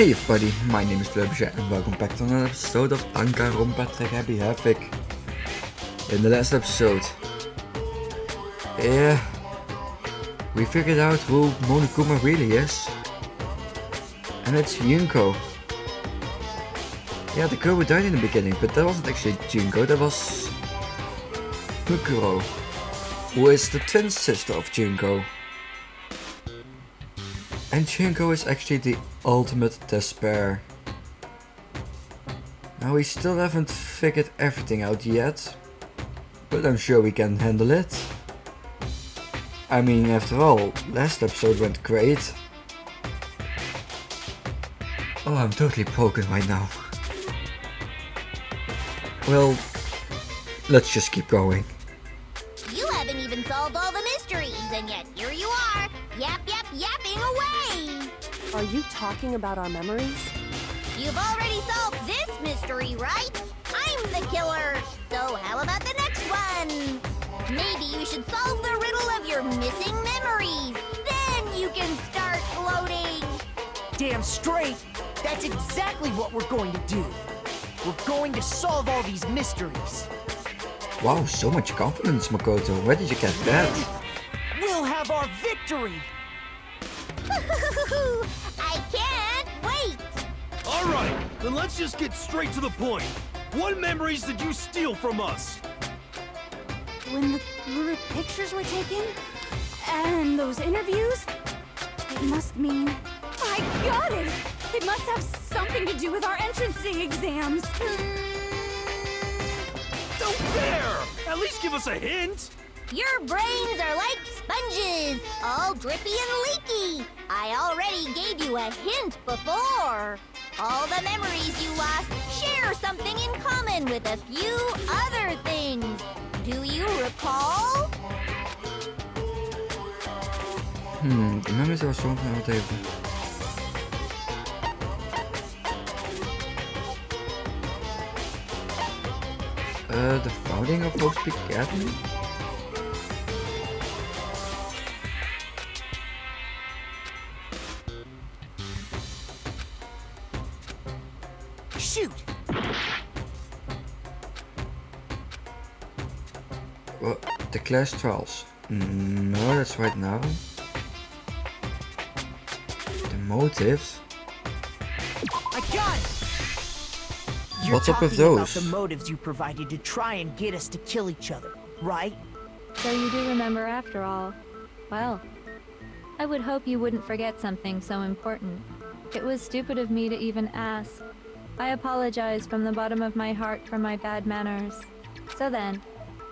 Hey everybody, my name is Lubja and welcome back to another episode of Danganronpa Happy Havoc. In the last episode, we figured out who Monokuma really is. And it's Junko. Yeah, the girl who died in the beginning, but that wasn't actually Junko, that was Bukuro, who is the twin sister of Junko. And Junko is actually the ultimate despair. Now we still haven't figured everything out yet, but I'm sure we can handle it. I mean, after all, last episode went great. Oh, I'm totally broken right now. Well, let's just keep going. You haven't even solved all the mysteries, and yet here you are, yapping away! Are you talking about our memories? You've already solved this mystery, right? I'm the killer, so how about the next one? Maybe you should solve the riddle of your missing memories. Then you can start floating. Damn straight! That's exactly what we're going to do. We're going to solve all these mysteries. Wow, so much confidence, Makoto. Where did you get that? We'll have our victory! I can't wait! Alright, then let's just get straight to the point. What memories did you steal from us? When the group pictures were taken? And those interviews? It must mean... I got it! It must have something to do with our entrancing exams. Don't dare! At least give us a hint! Your brains are like sponges, all drippy and leaky. I already gave you a hint before. All the memories you lost share something in common with a few other things. Do you recall? De memories was zo wat even. The founding of Havoc Academy? Shoot! Well, the class trials. No, that's right now. The motives? I got it! You're What's up with talking about those? the motives you provided to try and get us to kill each other, right? So you do remember after all. Well, I would hope you wouldn't forget something so important. It was stupid of me to even ask. I apologize from the bottom of my heart for my bad manners. So then,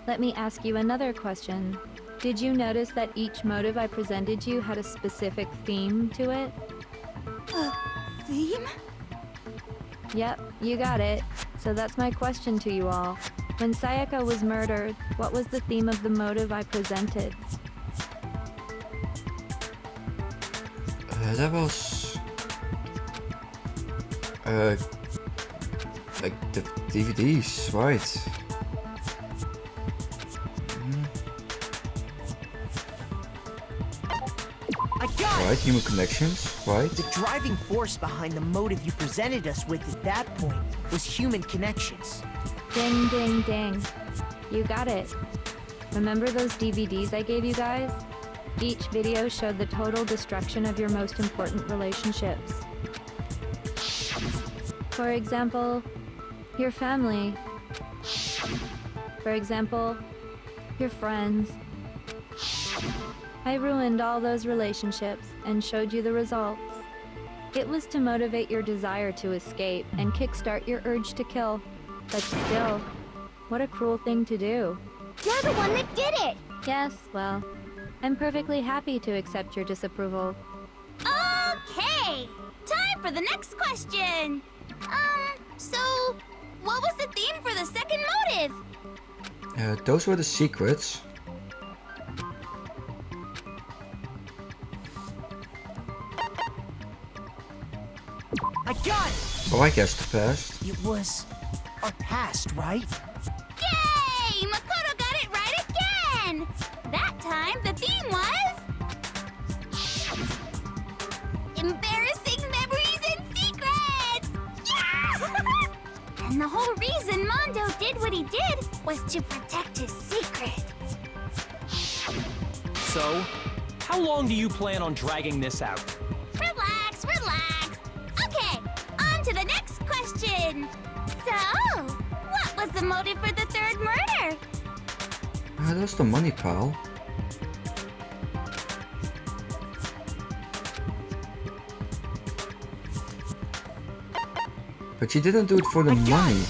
let me ask you another question. Did you notice that each motive I presented you had a specific theme to it? Theme? Yep, you got it. So that's my question to you all. When Sayaka was murdered, what was the theme of the motive I presented? That was... like the DVDs, right? I got it! Right, human connections, right? The driving force behind the motive you presented us with at that point was human connections. Ding, ding, ding. You got it. Remember those DVDs I gave you guys? Each video showed the total destruction of your most important relationships. For example, your family. For example, your friends. I ruined all those relationships and showed you the results. It was to motivate your desire to escape and kickstart your urge to kill. But still, what a cruel thing to do. You're the one that did it! Yes, well, I'm perfectly happy to accept your disapproval. Okay! Time for the next question! So, what was the theme for the second motive? Those were the secrets. I got it! Oh, I guess the past. It was our past, right? Yay! Makoto got it right again! That time, the theme was... embarrassing memories and secrets! And the whole reason Mondo did what he did was to protect his secret. So, how long do you plan on dragging this out? Relax, relax. Okay, on to the next question. So, what was the motive for the third murder? That's the money, pal. But she didn't do it for the money.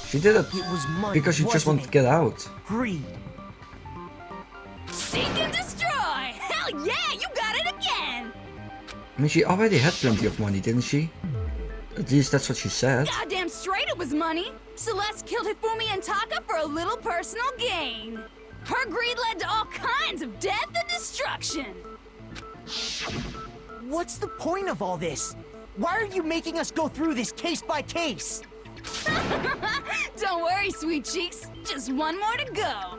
She did it It was money, because she just wasn't wanted to it? get out. Greed. Seek and destroy! Hell yeah, you got it again! I mean, she already had plenty of money, didn't she? At least that's what she said. Goddamn straight it was money! Celeste killed Hifumi and Taka for a little personal gain. Her greed led to all kinds of death and destruction. What's the point of all this? Why are you making us go through this case by case? Don't worry, sweet cheeks. Just one more to go.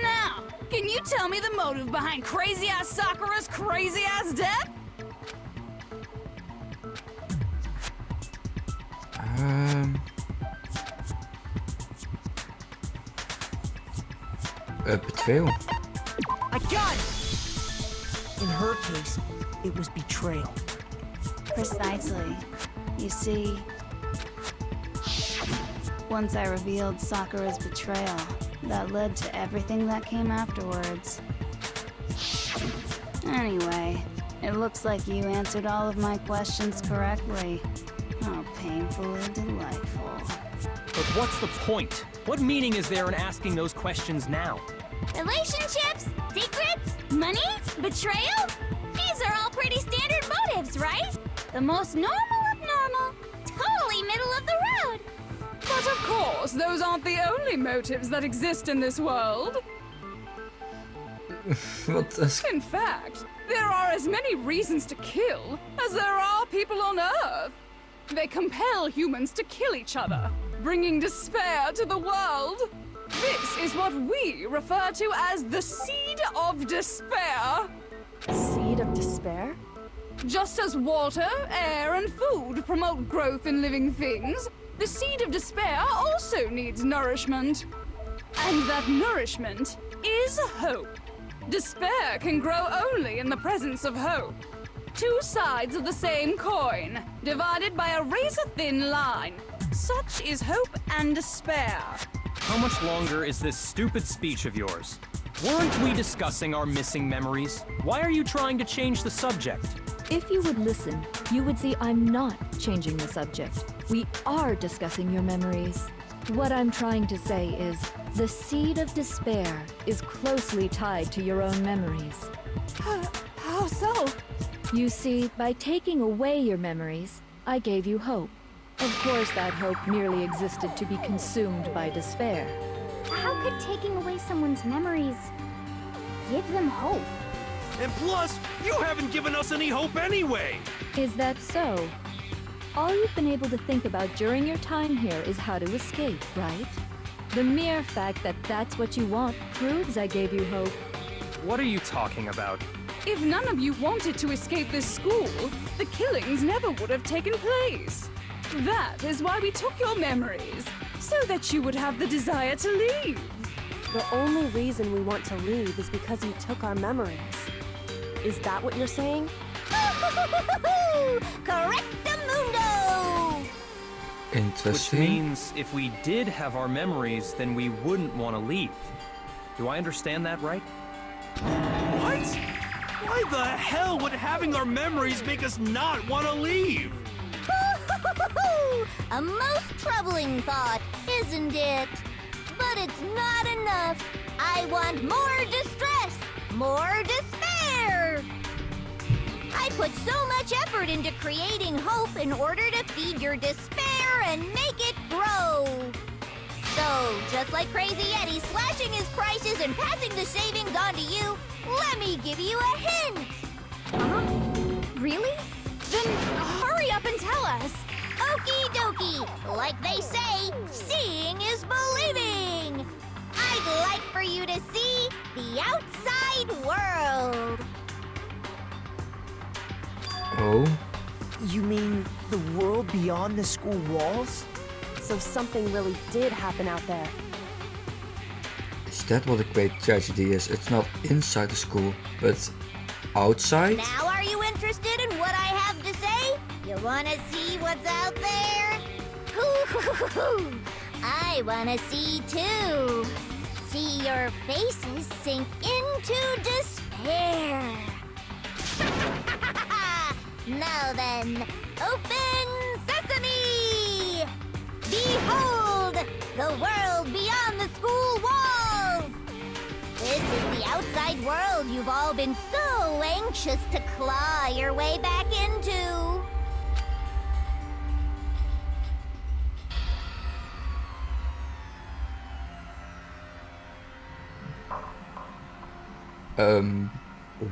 Now, can you tell me the motive behind crazy-ass Sakura's crazy-ass death? Betrayal. I got it! In her case, it was betrayal. Precisely. You see, once I revealed Sakura's betrayal, that led to everything that came afterwards. Anyway, it looks like you answered all of my questions correctly. How painfully delightful. But what's the point? What meaning is there in asking those questions now? Relationships? Secrets? Money? Betrayal? These are all pretty standard motives, right? The most normal of normal. Totally middle of the road. But of course, those aren't the only motives that exist in this world. What the... In fact, there are as many reasons to kill as there are people on Earth. They compel humans to kill each other, bringing despair to the world. This is what we refer to as the seed of despair. Seed of despair? Just as water, air, and food promote growth in living things, the seed of despair also needs nourishment. And that nourishment is hope. Despair can grow only in the presence of hope. Two sides of the same coin, divided by a razor-thin line. Such is hope and despair. How much longer is this stupid speech of yours? Weren't we discussing our missing memories? Why are you trying to change the subject? If you would listen, you would see I'm not changing the subject. We are discussing your memories. What I'm trying to say is, the seed of despair is closely tied to your own memories. How so? You see, by taking away your memories, I gave you hope. Of course, that hope merely existed to be consumed by despair. How could taking away someone's memories give them hope? And plus, you haven't given us any hope anyway! Is that so? All you've been able to think about during your time here is how to escape, right? The mere fact that that's what you want proves I gave you hope. What are you talking about? If none of you wanted to escape this school, the killings never would have taken place. That is why we took your memories, so that you would have the desire to leave. The only reason we want to leave is because you took our memories. Is that what you're saying? Correctamundo! Which Interesting. means if we did have our memories, then we wouldn't want to leave. Do I understand that right? What? Why the hell would having our memories make us not want to leave? A most troubling thought, isn't it? But it's not enough. I want more distress, more despair. I put so much effort into creating hope in order to feed your despair and make it grow. So, just like Crazy Eddie slashing his prices and passing the savings on to you, let me give you a hint. Really? Then hurry up and tell us. Okie dokie. Like they say, seeing is believing. I'd like for you to see the outside world. Oh, You mean the world beyond the school walls? So something really did happen out there. Is that what a great tragedy is? It's not inside the school, but outside? Now are you interested in what I have to say? You wanna see what's out there? Hoo-hoo-hoo-hoo! I wanna see too. See your faces sink into despair. Now then, open sesame! Behold, the world beyond the school walls! This is the outside world you've all been so anxious to claw your way back into.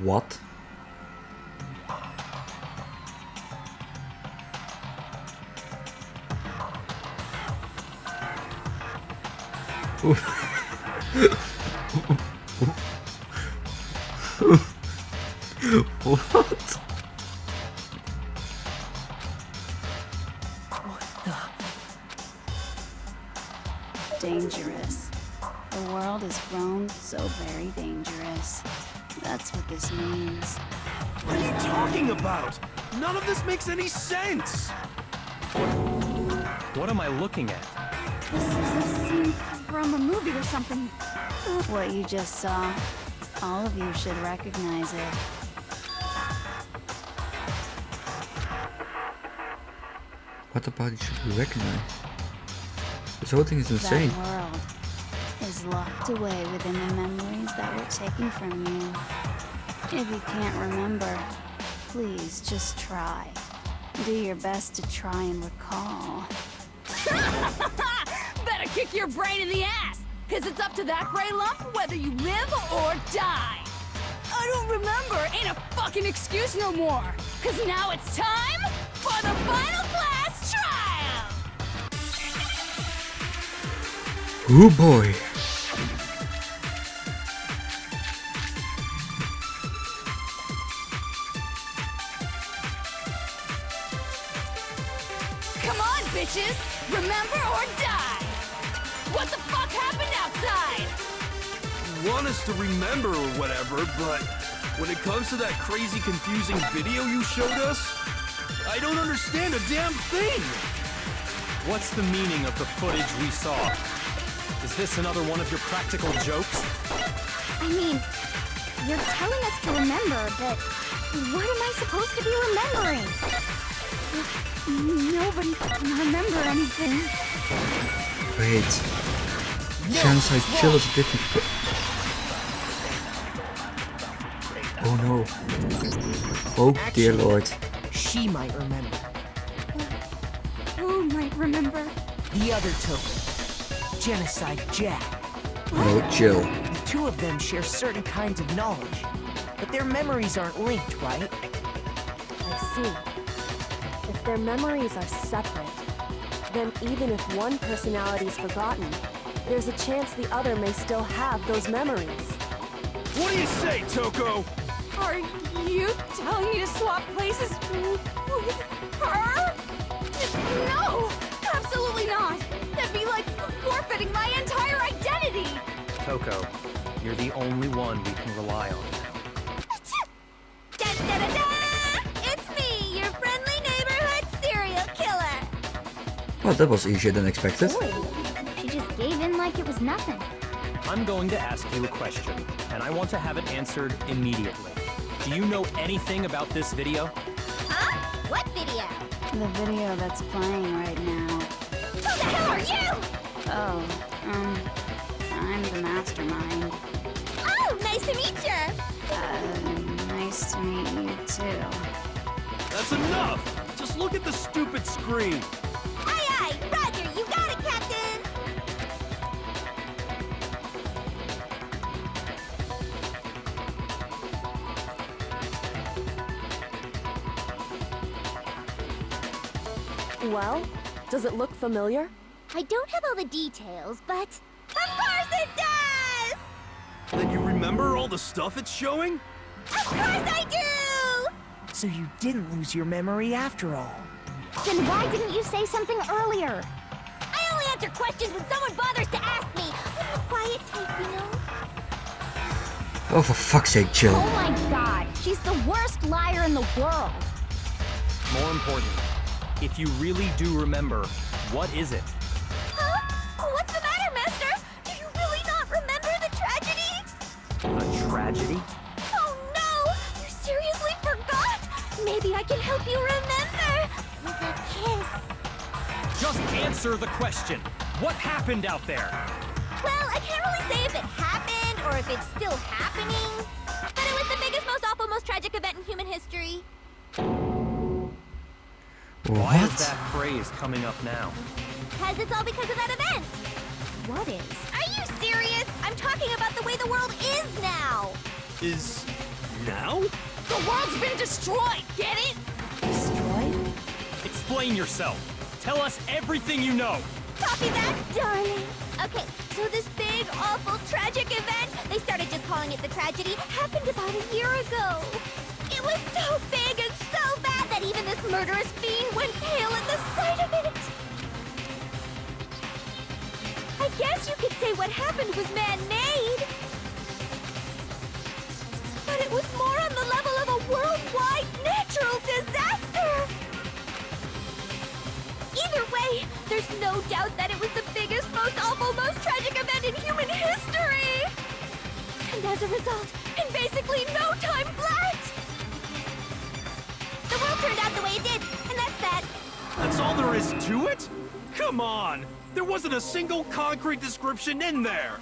What? What? Dangerous. The world has grown so very dangerous. That's what this means. What are you talking about? None of this makes any sense! What am I looking at? This is a scene from a movie or something. What you just saw, all of you should recognize it. What about it should be recognized? This whole thing is insane. That world is locked away within the memories that were taken from you. If you can't remember, please just try. Do your best to try and recall. Better kick your brain in the ass, cause it's up to that gray lump whether you live or die. I don't remember ain't a fucking excuse no more, cause now it's time for the final class trial! Oh boy. Come on, bitches! Remember or die! What the fuck happened outside? You want us to remember or whatever, but when it comes to that crazy, confusing video you showed us, I don't understand a damn thing! What's the meaning of the footage we saw? Is this another one of your practical jokes? I mean, you're telling us to remember, but what am I supposed to be remembering? Nobody can remember anything. Wait. Sounds like Jill is a different. Oh no. Oh dear lord. She might remember. Who might remember? The other token. Genocide Jack. No, Jill. The two of them share certain kinds of knowledge, but their memories aren't linked, right? I see. If their memories are separate, then even if one personality is forgotten, there's a chance the other may still have those memories. What do you say, Toko? Are you telling me to swap places with her? No! Absolutely not! That'd be like forfeiting my entire identity! Toko, you're the only one we can rely on. Da-da-da-da! It's me, your friendly neighborhood serial killer! Well, that was easier than expected. She just gave in like it was nothing. I'm going to ask you a question, and I want to have it answered immediately. Do you know anything about this video? Huh? What video? The video that's playing right now. Who the hell are you? Oh, I'm the mastermind. Oh, nice to meet you! Nice to meet you too. That's enough! Just look at the stupid screen! Aye, aye! Roger, you got it, Captain! Well, does it look familiar? I don't have all the details, but... Of course it does! Then you remember all the stuff it's showing? Of course I do! So you didn't lose your memory after all. Then why didn't you say something earlier? I answer questions when someone bothers to ask me. I'm a quiet type, you know? Oh, for fuck's sake, chill. Oh my god, she's the worst liar in the world. More importantly, if you really do remember, what is it? Huh? What's the matter, Master? Do you really not remember the tragedy? A tragedy? Oh no! You seriously forgot? Maybe I can help you remember. With a kiss. Just answer the question. What happened out there? Well, I can't really say if it happened or if it's still happening. But it was the biggest, most awful, most tragic event in human history. Why is What? that phrase coming up now? Because it's all because of that event. What is? Are you serious? I'm talking about the way the world is now. Is now? The world's been destroyed, get it? Destroyed? Explain yourself. Tell us everything you know. Copy that, darling. Okay, so this big, awful, tragic event, they started just calling it the tragedy, happened about a year ago. It was so big and so bad that even this murderous fiend went pale at the sight of it. I guess you could say what happened was man-made. But it was more on the level of a worldwide natural disaster. Either way, there's no doubt that it was the biggest, most awful, most tragic event in human history. And as a result, in basically no time flat, the world turned out the way it did, and that's that. That's all there is to it? Come on! There wasn't a single concrete description in there!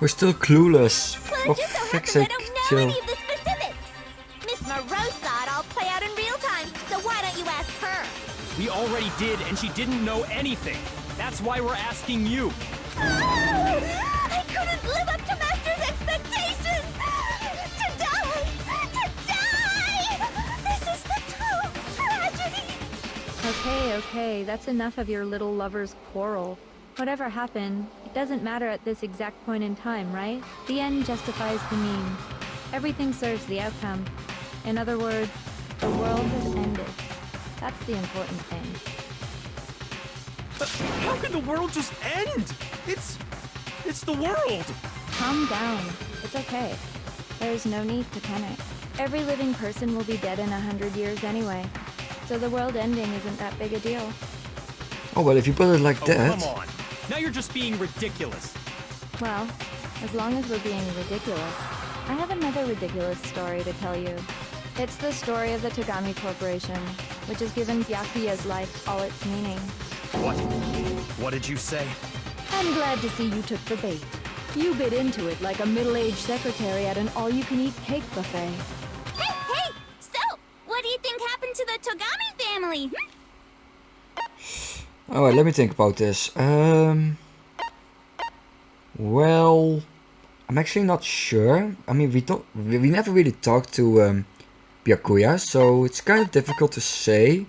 We're still clueless. Well, For it just so fuck's happens I sake, don't know chill. any of the specifics. Miss Moreau saw it all play out in real time, so why don't you ask her? We already did, and she didn't know anything. That's why we're asking you. I couldn't live up to Master's expectations! To die! To die! This is the true tragedy! Okay, that's enough of your little lover's quarrel. Whatever happened, it doesn't matter at this exact point in time, right? The end justifies the means. Everything serves the outcome. In other words, the world has ended. That's the important thing. How can the world just end? It's the world! Calm down. It's okay. There's no need to panic. Every living person will be dead in 100 years anyway. So the world ending isn't that big a deal. Oh, well, if you put it like Oh, that. come on. Now you're just being ridiculous. Well, as long as we're being ridiculous, I have another ridiculous story to tell you. It's the story of the Togami Corporation, which has given Byakuya's life all its meaning. What? What did you say? I'm glad to see you took the bait. You bit into it like a middle-aged secretary at an all-you-can-eat cake buffet. Hey! So, what do you think happened to the Togami family? Alright, let me think about this. Well, I'm actually not sure. I mean, we never really talked to Byakuya, so it's kind of difficult to say.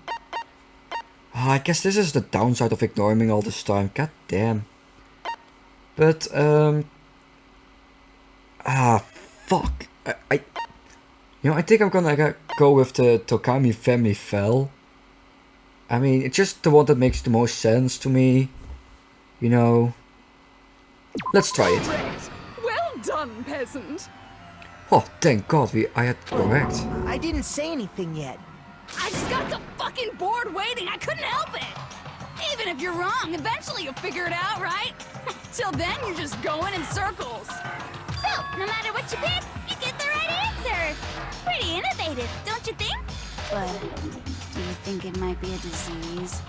I guess this is the downside of ignoring me all this time. God damn. But fuck. I think I'm gonna go with the Togami family fell. I mean, it's just the one that makes the most sense to me. You know. Let's try it. Correct. Well done, peasant. Oh, thank God I had correct. I didn't say anything yet. I just got so fucking bored waiting, I couldn't help it. Even if you're wrong, eventually you'll figure it out, right? Till then, you're just going in circles. So, no matter what you pick, you get the right answer. Pretty innovative, don't you think? But do you think it might be a disease?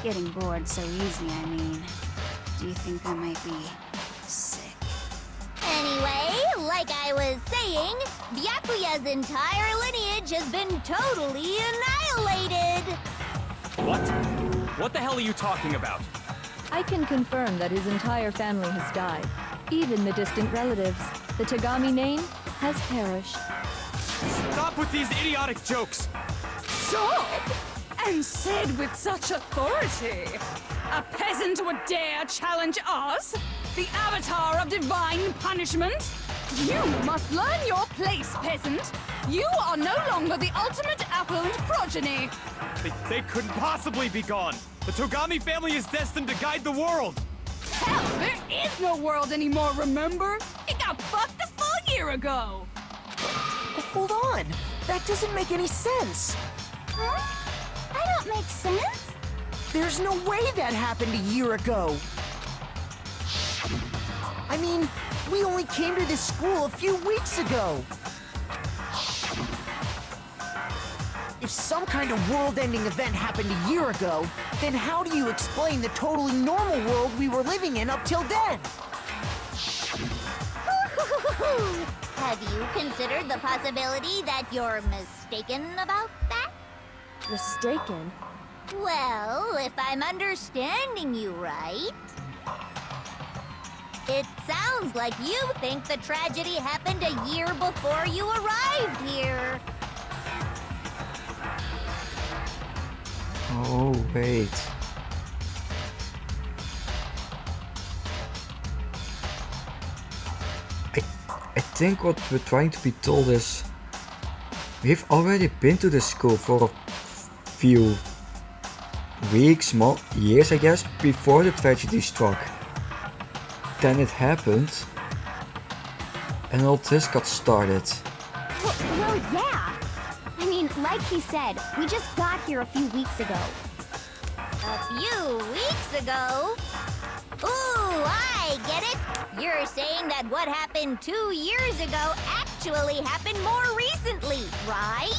Getting bored so easy, I mean. Do you think I might be sick? Anyway, like I was saying, Byakuya's entire lineage has been totally annihilated. What? What the hell are you talking about? I can confirm that his entire family has died. Even the distant relatives. The Togami name has perished. Stop with these idiotic jokes! Stop! And said with such authority. A peasant would dare challenge us? The avatar of divine punishment? You must learn your place, peasant. You are no longer the ultimate affluent progeny. They couldn't possibly be gone! The Togami family is destined to guide the world! is no world anymore, remember? It got fucked a full year ago! Hold on! That doesn't make any sense! Huh? I don't make sense. There's no way that happened a year ago! I mean, we only came to this school a few weeks ago! If some kind of world-ending event happened a year ago, then how do you explain the totally normal world we were living in up till then? Have you considered the possibility that you're mistaken about that? Mistaken? Well, if I'm understanding you right, it sounds like you think the tragedy happened a year before you arrived here. Oh, wait. I think what we're trying to be told is we've already been to this school for a few weeks, years I guess, before the tragedy struck. Then it happened and all this got started. Well, yeah. I mean, like he said, we just got here a few weeks ago. A few weeks ago? Ooh, I get it. You're saying that what happened 2 years ago actually happened more recently, right?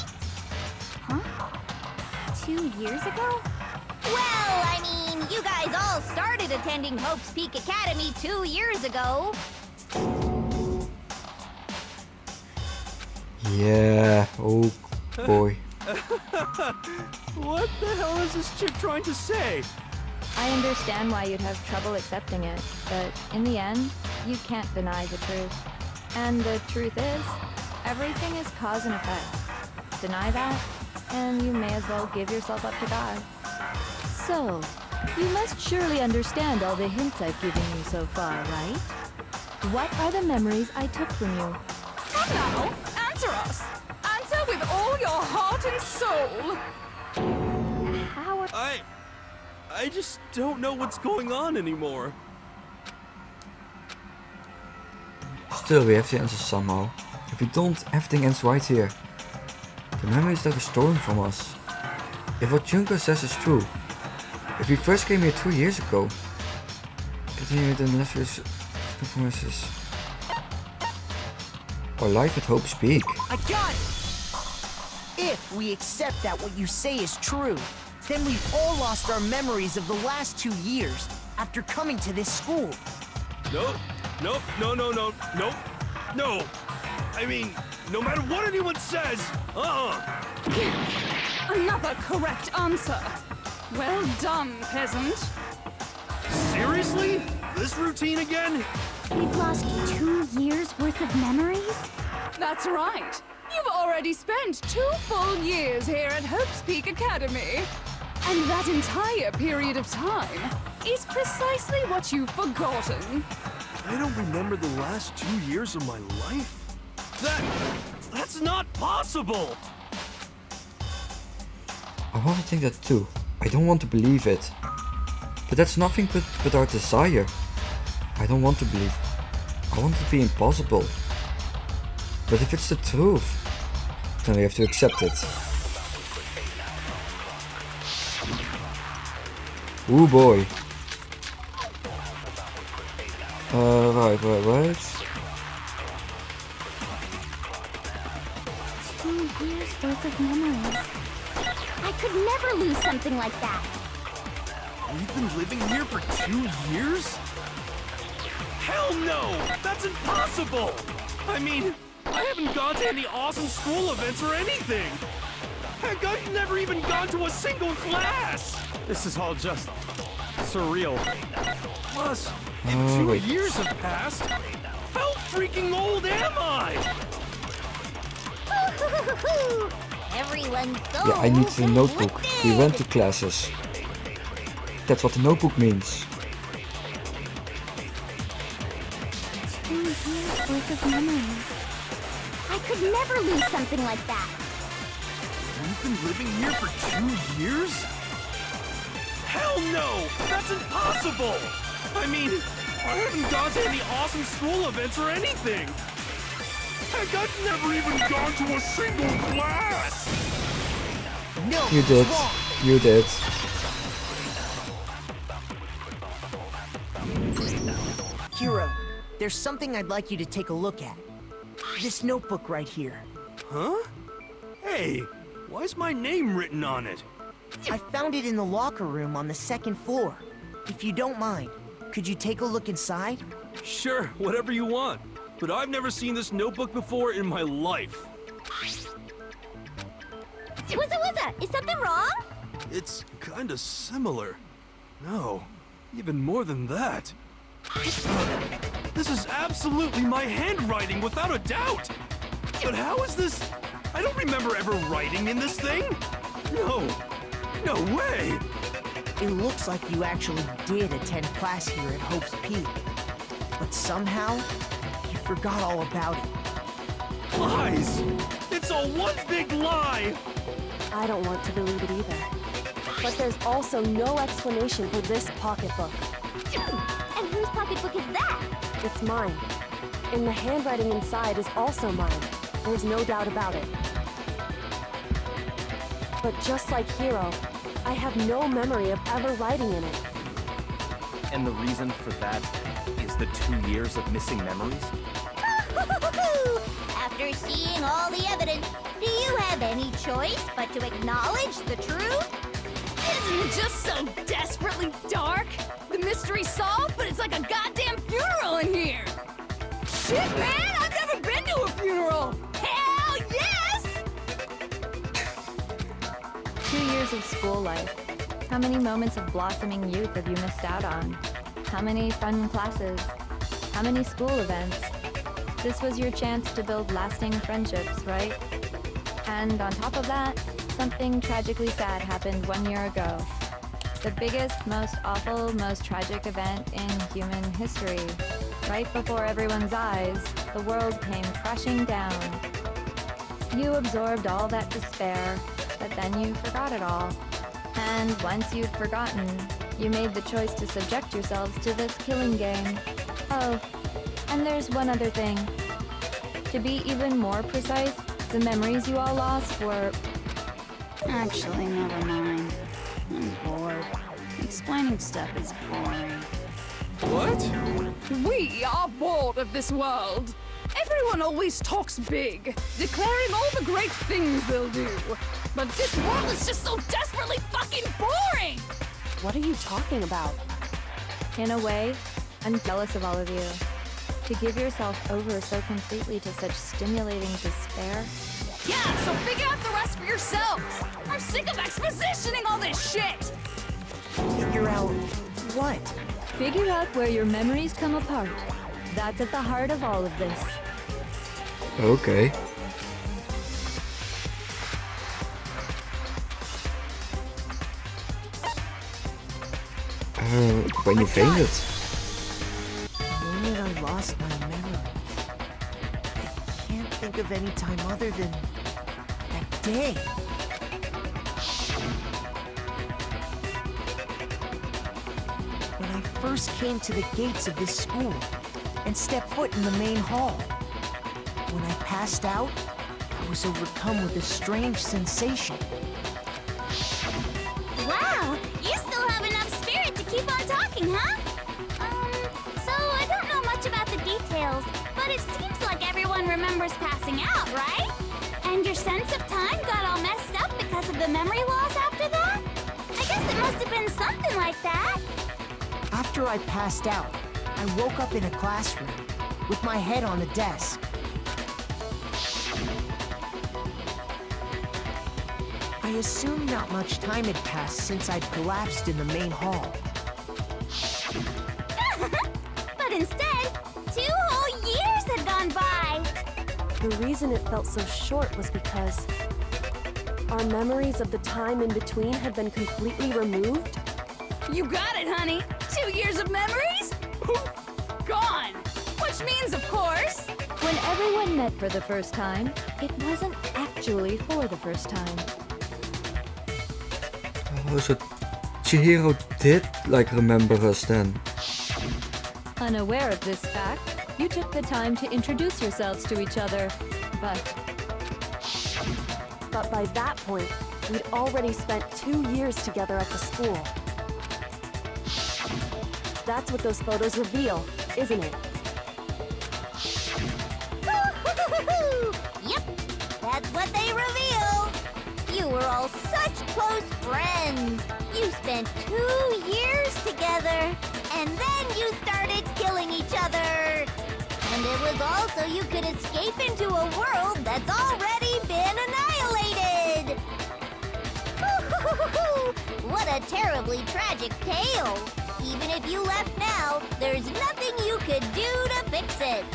Huh? 2 years ago? Well, I mean, you guys all started attending Hope's Peak Academy 2 years ago. Yeah, oh boy. What the hell is this chick trying to say? I understand why you'd have trouble accepting it, but in the end, you can't deny the truth. And the truth is, everything is cause and effect. Deny that, and you may as well give yourself up to God. So, you must surely understand all the hints I've given you so far, right? What are the memories I took from you? Come now, answer us! Answer with all your heart and soul! I just don't know what's going on anymore. Still, we have the answer somehow. If we don't, everything ends right here. The memories that were stolen from us. If what Junko says is true. If we first came here 2 years ago. Continue the necessary performances. Our life at Hope's Peak. I got it! If we accept that what you say is true, then we've all lost our memories of the last 2 years after coming to this school. Nope. Nope. No. Nope. No. I mean, no matter what anyone says, Another correct answer. Well done, peasant. Seriously? This routine again? We've lost 2 years worth of memories? That's right. You've already spent 2 full years here at Hope's Peak Academy. And that entire period of time is precisely what you've forgotten. I don't remember the last 2 years of my life? That's not possible! I want to think that too. I don't want to believe it. But that's nothing but our desire. I don't want to believe. I want it to be impossible. But if it's the truth, then we have to accept it. Ooh boy. Right. 2 years worth of memories. I could never lose something like that. We've been living here for 2 years? Hell no! That's impossible! I mean, I haven't gone to any awesome school events or anything! Heck, I've never even gone to a single class! This is all just surreal. Plus, if 2 years have passed, how freaking old am I? Everyone's so Yeah, I need the notebook. We went to classes. That's what the notebook means. 2 years worth of memories. I could never lose something like that. We've been living here for 2 years? Hell no! That's impossible! I mean, I haven't gone to any awesome school events or anything. Heck, I've never even gone to a single class. No, You did. it's wrong. You did. Hero, there's something I'd like you to take a look at. This notebook right here. Huh? Hey, why is my name written on it? I found it in the locker room on the second floor. If you don't mind, could you take a look inside? Sure, whatever you want. But I've never seen this notebook before in my life. Wuzza, is something wrong? It's kinda similar. No, even more than that. This is absolutely my handwriting, without a doubt! But how is this? I don't remember ever writing in this thing! No, no way! It looks like you actually did attend class here at Hope's Peak. But somehow, you forgot all about it. Lies! It's all one big lie! I don't want to believe it either. But there's also no explanation for this pocketbook. And whose pocketbook is that? It's mine. And the handwriting inside is also mine. There's no doubt about it. But just like Hero, I have no memory of ever writing in it. And the reason for that is the 2 years of missing memories? After seeing all the evidence, do you have any choice but to acknowledge the truth? Isn't it just so desperately dark? The mystery's solved, but it's like a goddamn funeral in here! Shit, man! I've never been to a funeral! Hell yes! 2 years of school life. How many moments of blossoming youth have you missed out on? How many fun classes? How many school events? This was your chance to build lasting friendships, right? And on top of that, something tragically sad happened 1 year ago. The biggest, most awful, most tragic event in human history. Right before everyone's eyes, the world came crashing down. You absorbed all that despair, but then you forgot it all. And once you'd forgotten, you made the choice to subject yourselves to this killing game. Oh, and there's one other thing. To be even more precise, the memories you all lost were... Actually, never mind. I'm bored. Explaining stuff is boring. What? We are bored of this world. Everyone always talks big, declaring all the great things they'll do. But this world is just so desperately fucking boring! What are you talking about? In a way, I'm jealous of all of you. To give yourself over so completely to such stimulating despair. Yeah, so figure out the rest for yourselves! I'm sick of expositioning all this shit! Figure out what? Figure out where your memories come apart. That's at the heart of all of this. Okay. When you fainted. The moment I lost my memory, I can't think of any time other than that day. When I first came to the gates of this school and stepped foot in the main hall. When I passed out, I was overcome with a strange sensation. Wow, you still have enough spirit to keep on talking, huh? So I don't know much about the details, but it seems like everyone remembers passing out, right? And your sense of time got all messed up because of the memory loss after that? I guess it must have been something like that. After I passed out, I woke up in a classroom with my head on a desk. I assumed not much time had passed since I'd collapsed in the main hall. But instead, 2 whole years had gone by. The reason it felt so short was because our memories of the time in between had been completely removed. You got it, honey! 2 years of memories? Poof! Gone! Which means, of course... When everyone met for the first time, it wasn't actually for the first time. Oh, so Chihiro did like remember us then. Unaware of this fact, you took the time to introduce yourselves to each other, but But by that point, we'd already spent 2 years together at the school. That's what those photos reveal, isn't it? Yep, that's what they reveal. You were all such close friends. You spent 2 years together, and then you started killing each other. And it was all so you could escape into a world that's already been annihilated. What a terribly tragic tale. Even if you left now, there's nothing you could do to fix it.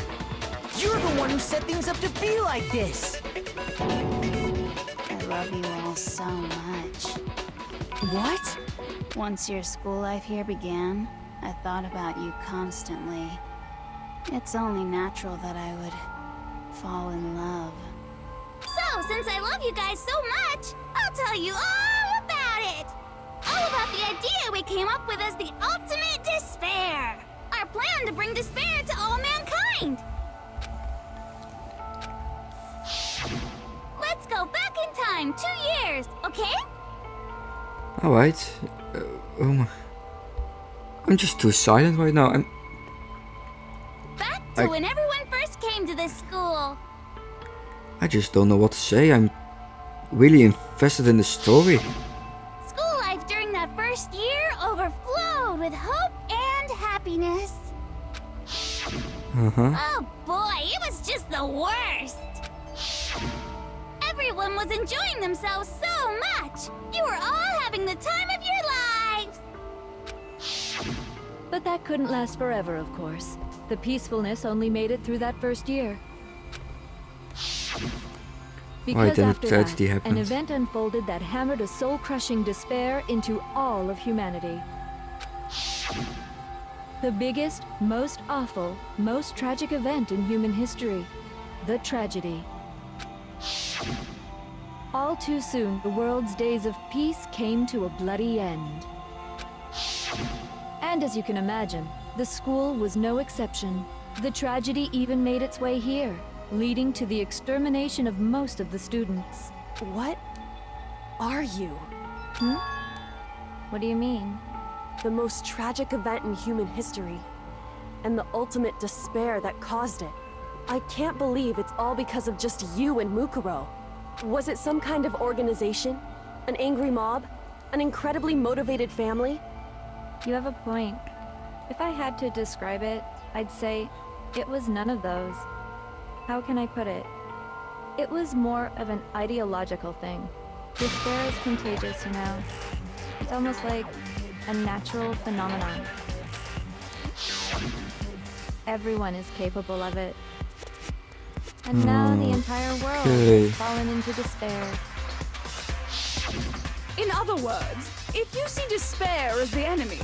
You're the one who set things up to be like this! I love you all so much. What? Once your school life here began, I thought about you constantly. It's only natural that I would fall in love. So, since I love you guys so much, I'll tell you all about it! All about the idea we came up with as the ultimate despair! Our plan to bring despair to all mankind! Let's go back in time 2 years, okay? Alright. I'm just too silent right now. Back to when everyone first came to this school. I just don't know what to say. I'm really invested in the story. School life during that first year overflowed with hope and happiness. Oh boy, it was just the worst. Everyone was enjoying themselves so much. You were all having the time of your lives. But that couldn't last forever, of course. The peacefulness only made it through that first year. Because then a after tragedy that, happened. an event unfolded that hammered a soul-crushing despair into all of humanity. The biggest, most awful, most tragic event in human history. The tragedy. All too soon, the world's days of peace came to a bloody end. And as you can imagine, the school was no exception. The tragedy even made its way here, leading to the extermination of most of the students. What are you? What do you mean? The most tragic event in human history, and the ultimate despair that caused it. I can't believe it's all because of just you and Mukuro. Was it some kind of organization? An angry mob? An incredibly motivated family? You have a point. If I had to describe it, I'd say it was none of those. How can I put it? It was more of an ideological thing. Despair is contagious, you know. It's almost like a natural phenomenon. Everyone is capable of it. And now the entire world has fallen into despair. In other words, if you see despair as the enemy,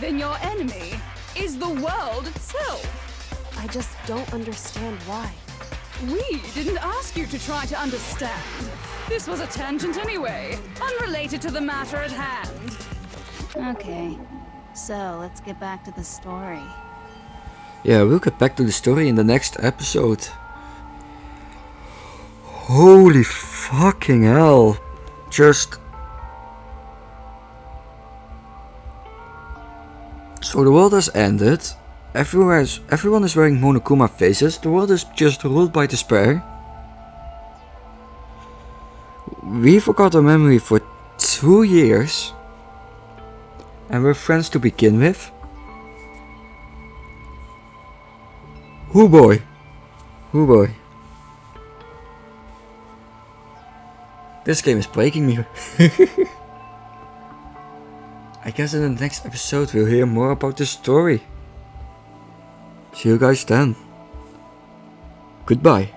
then your enemy is the world itself. I just don't understand why. We didn't ask you to try to understand. This was a tangent anyway, unrelated to the matter at hand. Okay, so let's get back to the story. Yeah, we'll get back to the story in the next episode. Holy fucking hell. Just... So the world has ended. Everyone is wearing Monokuma faces. The world is just ruled by despair. We forgot our memory for 2 years. And we're friends to begin with. Oh boy. Oh boy. This game is breaking me. I guess in the next episode we'll hear more about the story. See you guys then. Goodbye.